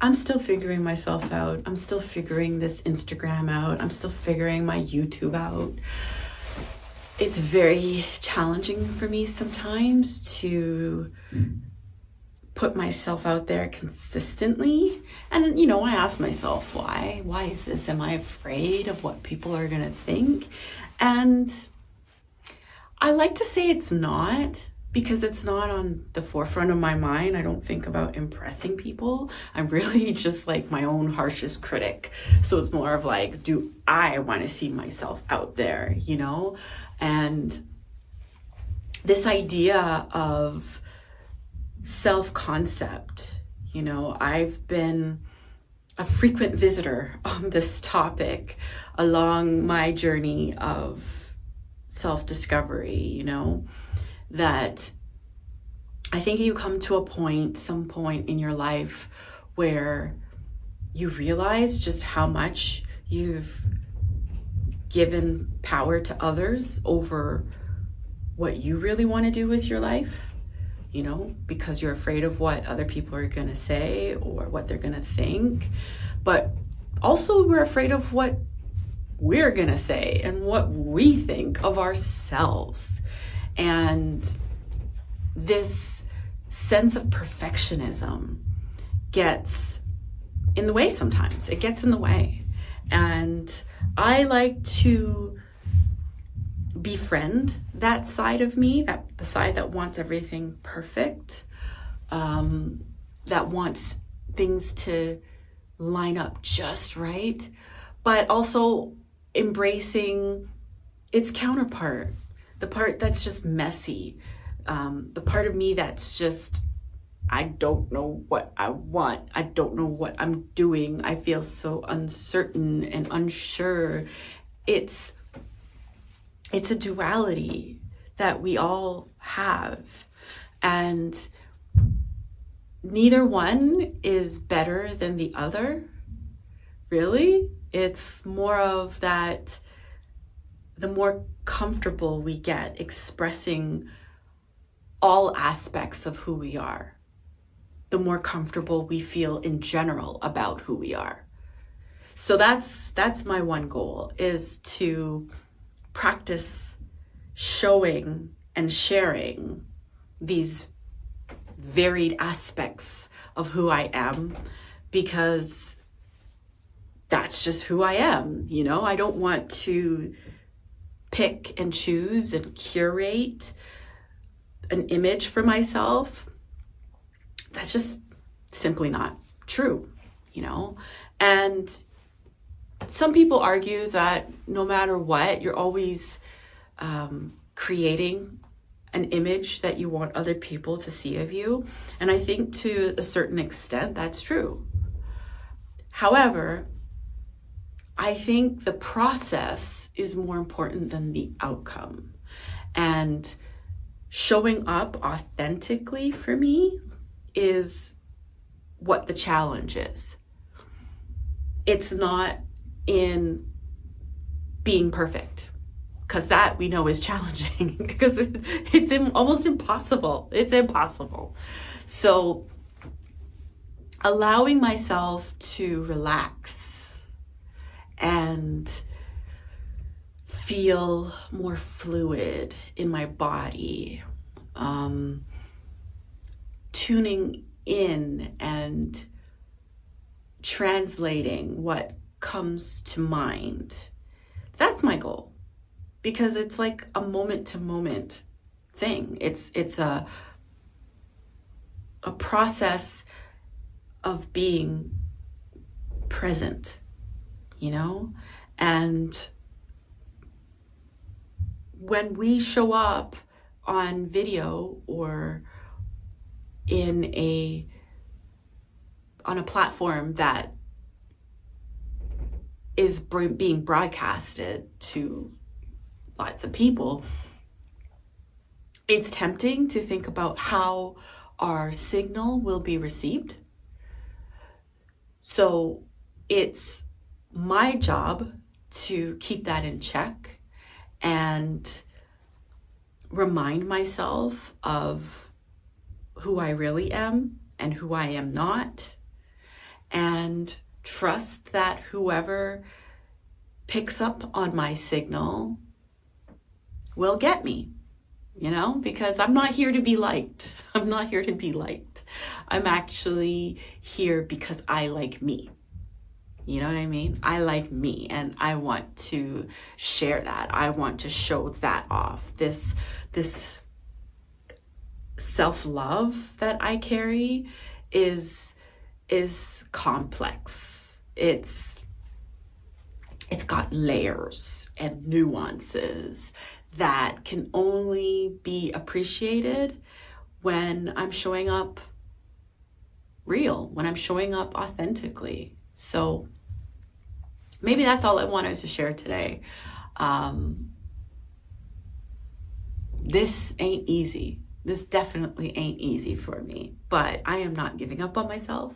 I'm still figuring myself out. I'm still figuring this Instagram out. I'm still figuring my YouTube out. It's very challenging for me sometimes to put myself out there consistently. And, I ask myself, why? Why is this? Am I afraid of what people are going to think? And I like to say it's not, because it's not on the forefront of my mind. I don't think about impressing people. I'm really just like my own harshest critic. So it's more of like, do I want to see myself out there, And this idea of self-concept, I've been a frequent visitor on this topic along my journey of self-discovery, that I think you come to some point in your life where you realize just how much you've given power to others over what you really want to do with your life, because you're afraid of what other people are going to say or what they're going to think. But also we're afraid of what we're going to say and what we think of ourselves. And this sense of perfectionism gets in the way sometimes. It gets in the way. And I like to befriend that side of me, the side that wants everything perfect, that wants things to line up just right, but also embracing its counterpart, the part that's just messy, the part of me that's just, I don't know what I want. I don't know what I'm doing. I feel so uncertain and unsure. It's a duality that we all have. And neither one is better than the other, really. It's more of that, the more comfortable we get expressing all aspects of who we are, the more comfortable we feel in general about who we are. So that's my one goal, is to practice showing and sharing these varied aspects of who I am, because that's just who I am. I don't want to pick and choose and curate an image for myself. That's just simply not true, And some people argue that no matter what, you're always creating an image that you want other people to see of you. And I think to a certain extent, that's true. However, I think the process is more important than the outcome. And showing up authentically for me is what the challenge is. It's not in being perfect, because that we know is challenging, because it's almost impossible. It's impossible. So allowing myself to relax and feel more fluid in my body, tuning in and translating what comes to mind. That's my goal, because it's like a moment to moment thing. It's a process of being present, and when we show up on video or on a platform that is being broadcasted to lots of people, it's tempting to think about how our signal will be received. So it's my job to keep that in check and remind myself of who I really am and who I am not, and trust that whoever picks up on my signal will get me, because I'm not here to be liked. I'm not here to be liked. I'm actually here because I like me. You know what I mean? I like me, and I want to share that. I want to show that off. This self-love that I carry is complex. It's got layers and nuances that can only be appreciated when I'm showing up real, when I'm showing up authentically. So maybe that's all I wanted to share today. This ain't easy. This definitely ain't easy for me, but I am not giving up on myself.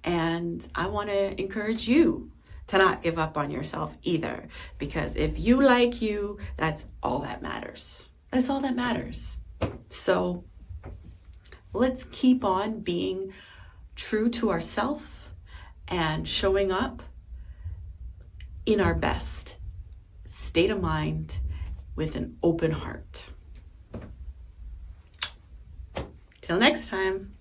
And I want to encourage you to not give up on yourself either, because if you like you, that's all that matters. That's all that matters. So let's keep on being true to ourselves and showing up in our best state of mind with an open heart. Till next time.